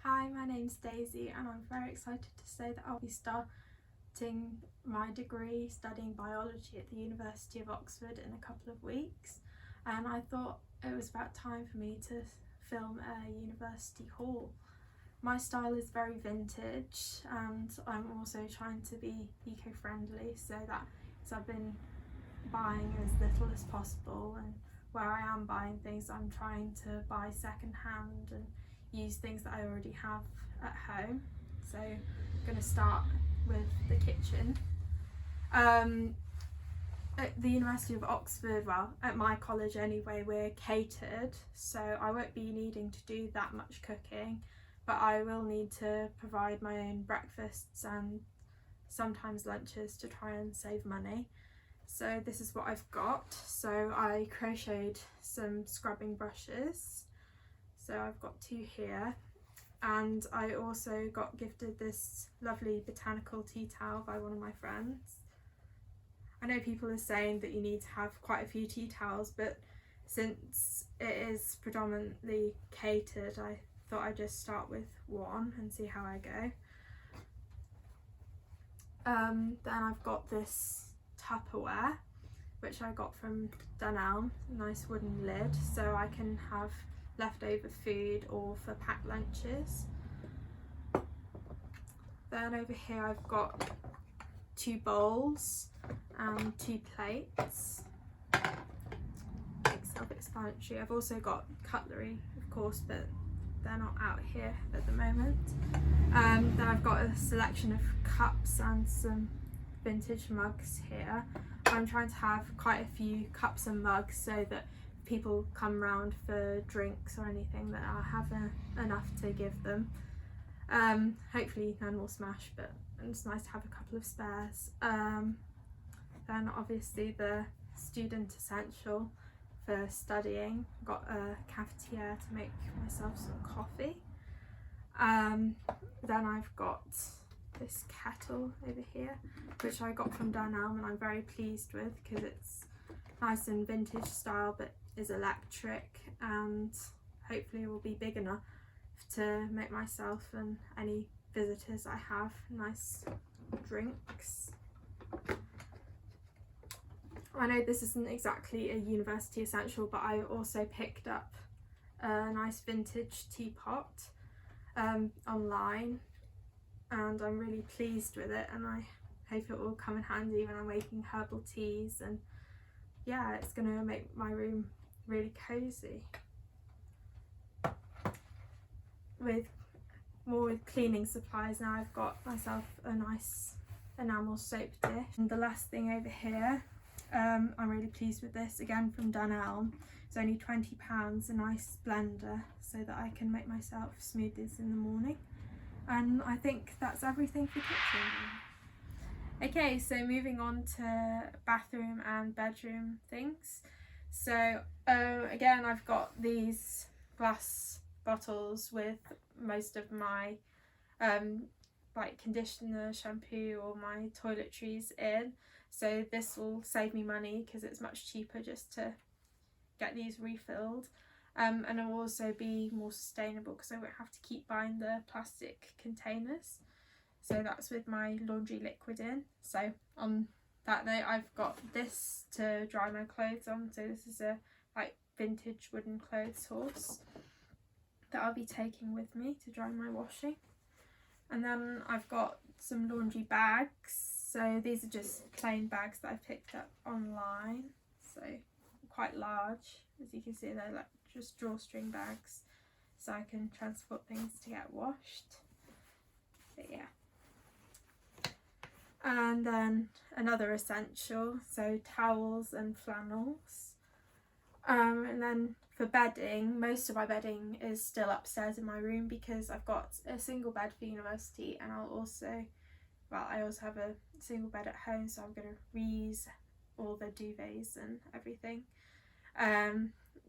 Hi, my name's Daisy and I'm very excited to say that I'll be starting my degree studying biology at the University of Oxford in a couple of weeks, and I thought it was about time for me to film a university haul. My style is very vintage and I'm also trying to be eco-friendly, so I've been buying as little as possible, and where I am buying things I'm trying to buy second hand and use things that I already have at home. So I'm going to start with the kitchen. At the University of Oxford, well, at my college anyway, we're catered, so I won't be needing to do that much cooking, but I will need to provide my own breakfasts and sometimes lunches to try and save money. So this is what I've got. So I crocheted some scrubbing brushes, so I've got 2 here, and I also got gifted this lovely botanical tea towel by one of my friends. I know people are saying that you need to have quite a few tea towels, but since it is predominantly catered, I thought I'd just start with one and see how I go. Then I've got this Tupperware, which I got from Dunelm, a nice wooden lid, so I can have leftover food or for packed lunches. Then over here I've got 2 bowls and 2 plates. Self-explanatory. I've also got cutlery, of course, but they're not out here at the moment. Then I've got a selection of cups and some vintage mugs here. I'm trying to have quite a few cups and mugs so that people come round for drinks or anything that I'll have enough to give them. Hopefully none will smash, but it's nice to have a couple of spares. Then obviously the student essential for studying. I've got a cafetiere to make myself some coffee. Then I've got this kettle over here, which I got from Dunelm and I'm very pleased with because it's nice and vintage style but is electric, and hopefully will be big enough to make myself and any visitors I have nice drinks. I know this isn't exactly a university essential, but I also picked up a nice vintage teapot online, and I'm really pleased with it, and I hope it will come in handy when I'm making herbal teas, and yeah, it's going to make my room really cozy. With cleaning supplies now, I've got myself a nice enamel soap dish. And the last thing over here, I'm really pleased with this, again from Dunelm. It's only £20, a nice blender so that I can make myself smoothies in the morning. And I think that's everything for kitchen. Okay, so moving on to bathroom and bedroom things. So again, I've got these glass bottles with most of my like conditioner, shampoo or my toiletries in. So this will save me money because it's much cheaper just to get these refilled. And it will also be more sustainable because I won't have to keep buying the plastic containers. So that's with my laundry liquid in. So on that note, I've got this to dry my clothes on. So this is a like vintage wooden clothes horse that I'll be taking with me to dry my washing. And then I've got some laundry bags. So these are just plain bags that I picked up online. So quite large, as you can see, they're like just drawstring bags, so I can transport things to get washed. But yeah. And then another essential, so towels and flannels. And then for bedding, most of my bedding is still upstairs in my room because I've got a single bed for university, and I also have a single bed at home, so I'm going to reuse all the duvets and everything.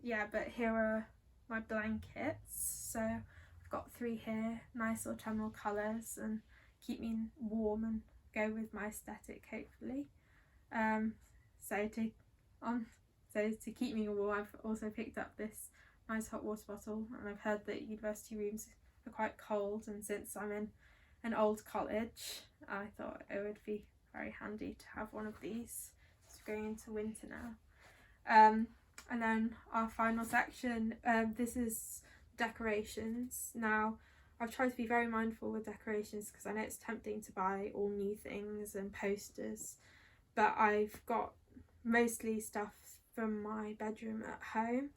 Yeah, but here are my blankets. So I've got 3 here, nice autumnal colours and keep me warm and go with my aesthetic, hopefully. So to keep me warm, I've also picked up this nice hot water bottle, and I've heard that university rooms are quite cold, and since I'm in an old college, I thought it would be very handy to have one of these. It's going into winter now. And then our final section, this is decorations. Now, I've tried to be very mindful with decorations because I know it's tempting to buy all new things and posters, but I've got mostly stuff from my bedroom at home,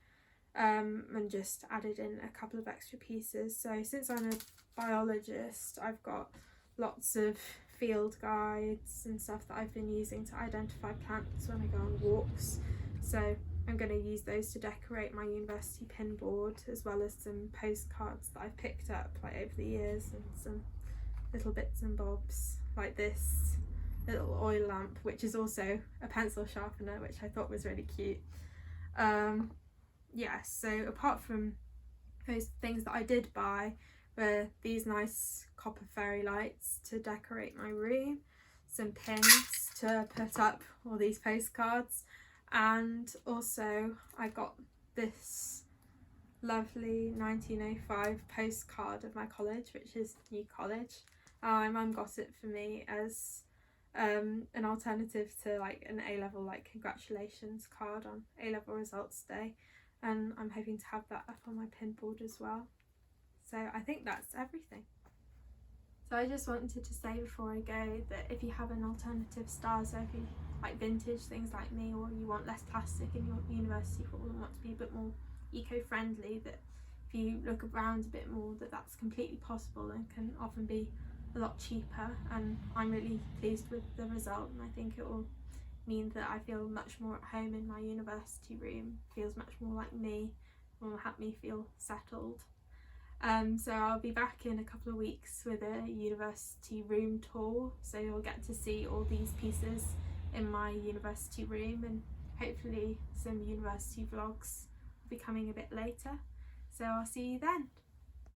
and just added in a couple of extra pieces. So since I'm a biologist, I've got lots of field guides and stuff that I've been using to identify plants when I go on walks. So I'm going to use those to decorate my university pin board, as well as some postcards that I've picked up like over the years, and some little bits and bobs like this little oil lamp, which is also a pencil sharpener, which I thought was really cute. Yeah, so apart from those things that I did buy were these nice copper fairy lights to decorate my room, some pins to put up all these postcards, and also I got this lovely 1905 postcard of my college, which is New College. My mum got it for me as an alternative to like an A-level like congratulations card on A-level results day, and I'm hoping to have that up on my pin board as well. So I think that's everything. So I just wanted to say before I go that if you have an alternative star, so if you like vintage things like me, or you want less plastic in your university hall and want to be a bit more eco-friendly, that if you look around a bit more, that that's completely possible and can often be a lot cheaper. And I'm really pleased with the result, and I think it will mean that I feel much more at home in my university room, feels much more like me, and will help me feel settled. So I'll be back in a couple of weeks with a university room tour, so you'll get to see all these pieces in my university room, and hopefully some university vlogs will be coming a bit later. So I'll see you then.